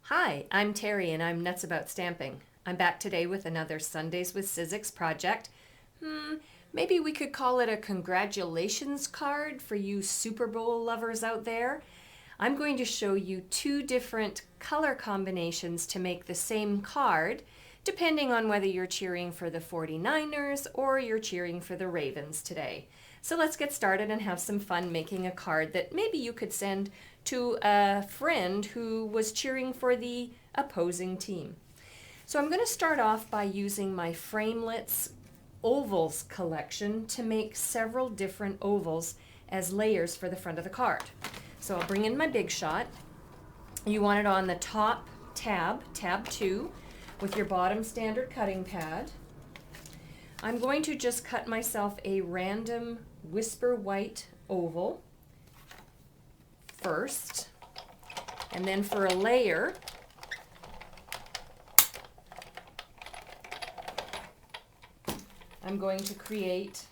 Hi, I'm Terry and I'm nuts about stamping. I'm back today with another Sundays with Sizzix project. Maybe we could call it a congratulations card for you Super Bowl lovers out there. I'm going to show you two different color combinations to make the same card, depending on whether you're cheering for the 49ers or you're cheering for the Ravens today. So let's get started and have some fun making a card that maybe you could send to a friend who was cheering for the opposing team. So I'm going to start off by using my Framelits ovals collection to make several different ovals as layers for the front of the card. So I'll bring in my Big Shot. You want it on the top tab, tab 2, with your bottom standard cutting pad. I'm going to just cut myself a random Whisper White oval first, and then for a layer, I'm going to create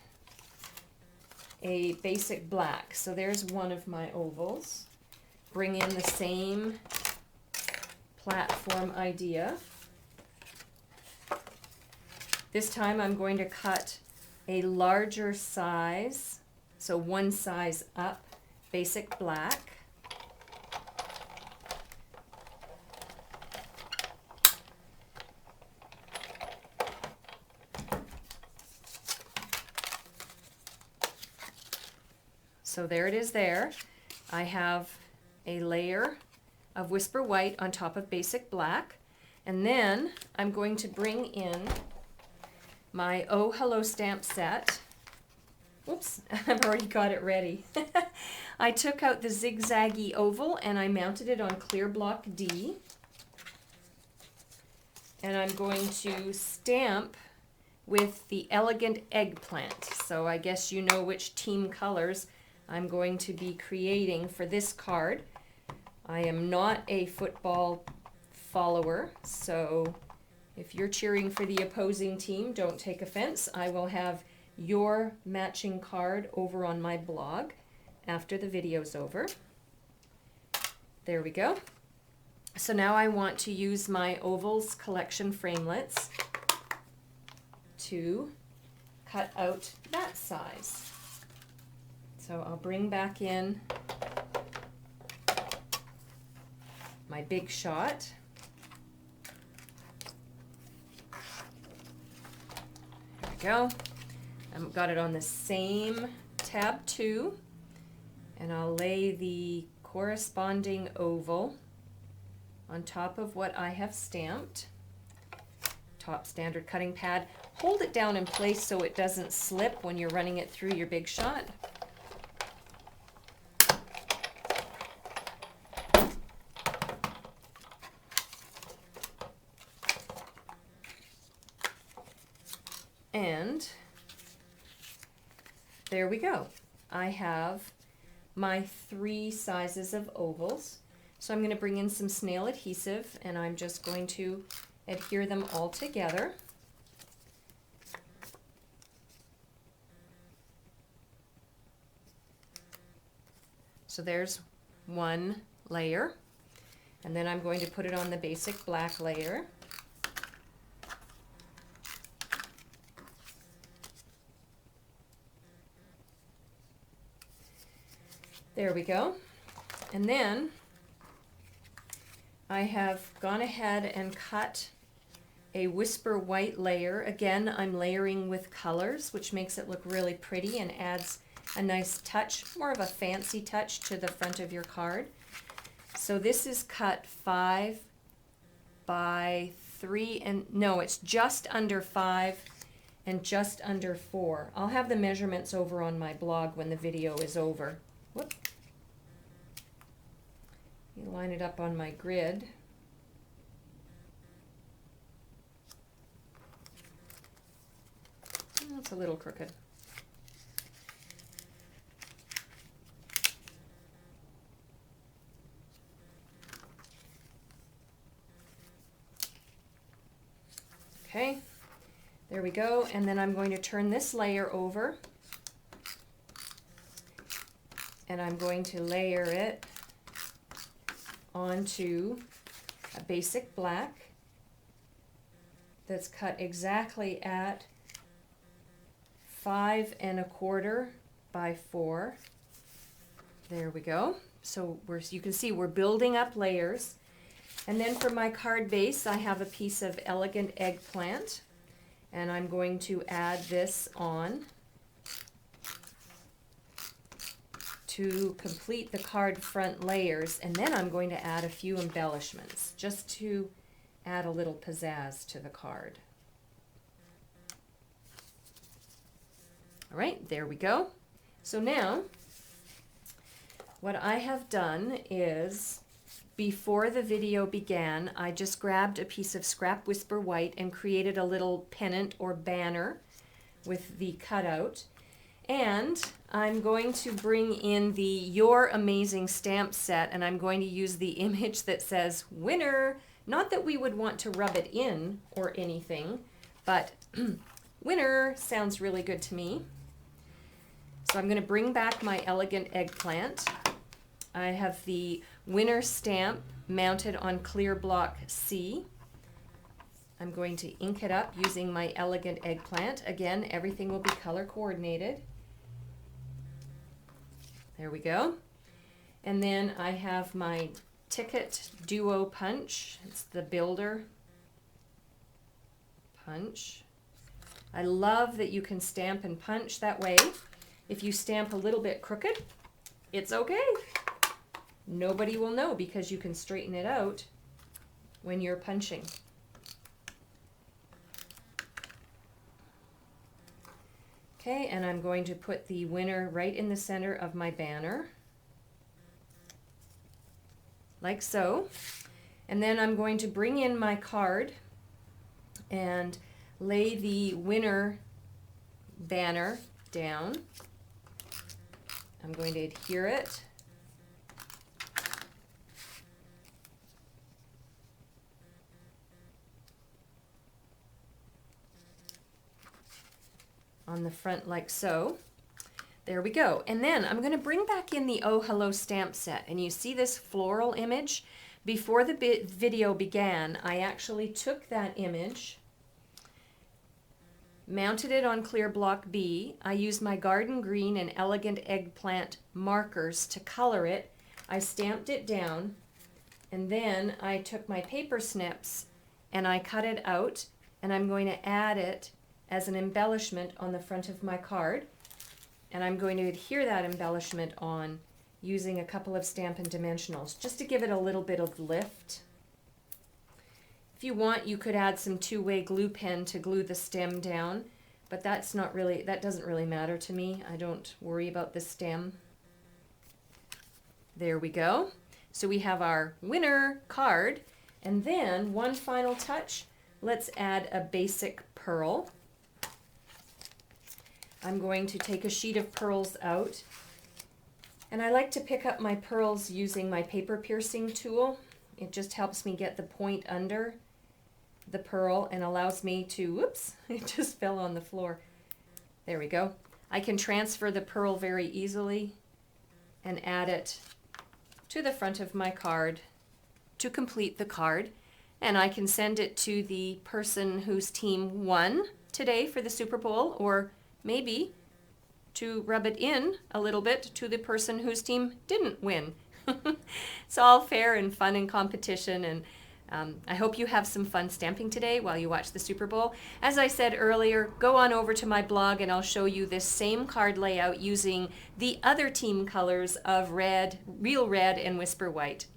a basic black. So there's one of my ovals. Bring in the same platform idea. This time I'm going to cut a larger size, so one size up, basic black. So there it is there. I have a layer of Whisper White on top of basic black. And then I'm going to bring in my Oh Hello stamp set. Whoops, I've already got it ready. I took out the zigzaggy oval and I mounted it on clear block D. And I'm going to stamp with the elegant eggplant. So I guess you know which team colors I'm going to be creating for this card. I am not a football follower, so if you're cheering for the opposing team, don't take offense. I will have your matching card over on my blog after the video's over. There we go. So now I want to use my ovals collection framelits to cut out that size. So I'll bring back in my Big Shot. There we go. I've got it on the same tab 2, and I'll lay the corresponding oval on top of what I have stamped. Top standard cutting pad. Hold it down in place so it doesn't slip when you're running it through your Big Shot. And there we go. I have my 3 sizes of ovals. So I'm going to bring in some snail adhesive and I'm just going to adhere them all together. So there's one layer, and then I'm going to put it on the basic black layer. There we go. And then I have gone ahead and cut a Whisper White layer. Again, I'm layering with colors, which makes it look really pretty and adds a nice touch, more of a fancy touch to the front of your card. So this is cut 5 by 3, and no, it's just under 5 and just under 4. I'll have the measurements over on my blog when the video is over. Whoop. You line it up on my grid. That's a little crooked. Okay, there we go. And then I'm going to turn this layer over and I'm going to layer it onto a basic black that's cut exactly at 5 1/4 by 4. There we go. So you can see we're building up layers. And then for my card base, I have a piece of elegant eggplant, and I'm going to add this on to complete the card front layers, and then I'm going to add a few embellishments just to add a little pizzazz to the card. All right, there we go. So now, what I have done is, before the video began, I just grabbed a piece of scrap Whisper White and created a little pennant or banner with the cutout. And I'm going to bring in the Your Amazing stamp set, and I'm going to use the image that says winner. Not that we would want to rub it in or anything, but winner sounds really good to me. So I'm going to bring back my elegant eggplant. I have the winner stamp mounted on clear block C. I'm going to ink it up using my elegant eggplant. Again, everything will be color coordinated. There we go. And then I have my Ticket Duo punch. It's the builder punch. I love that you can stamp and punch that way. If you stamp a little bit crooked, it's okay. Nobody will know because you can straighten it out when you're punching. Okay, and I'm going to put the winner right in the center of my banner, like so. And then I'm going to bring in my card and lay the winner banner down. I'm going to adhere it. On the front like so. There we go. And then I'm going to bring back in the Oh Hello stamp set. And you see this floral image? Before the video began, I actually took that image, mounted it on clear block B. I used my garden green and elegant eggplant markers to color it. I stamped it down, and then I took my paper snips and I cut it out, and I'm going to add it as an embellishment on the front of my card. And I'm going to adhere that embellishment on using a couple of Stampin' Dimensionals just to give it a little bit of lift. If you want, you could add some two-way glue pen to glue the stem down, but that doesn't really matter to me. I don't worry about the stem. There we go. So we have our winner card, and then one final touch. Let's add a basic pearl. I'm going to take a sheet of pearls out, and I like to pick up my pearls using my paper piercing tool. It just helps me get the point under the pearl and allows me to, whoops, it just fell on the floor. There we go. I can transfer the pearl very easily and add it to the front of my card to complete the card. And I can send it to the person whose team won today for the Super Bowl, or maybe to rub it in a little bit to the person whose team didn't win. It's all fair and fun and competition, and I hope you have some fun stamping today while you watch the Super Bowl. As I said earlier, go on over to my blog and I'll show you this same card layout using the other team colors of red, real red, and Whisper White.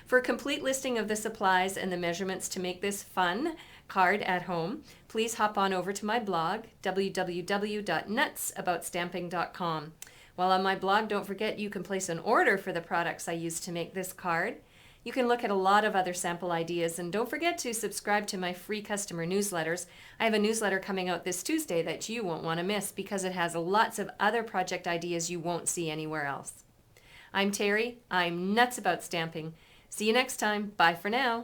For a complete listing of the supplies and the measurements to make this fun card at home, please hop on over to my blog, www.nutsaboutstamping.com. While on my blog, don't forget you can place an order for the products I use to make this card. You can look at a lot of other sample ideas, and don't forget to subscribe to my free customer newsletters. I have a newsletter coming out this Tuesday that you won't want to miss because it has lots of other project ideas you won't see anywhere else. I'm Terri. I'm nuts about stamping. See you next time. Bye for now.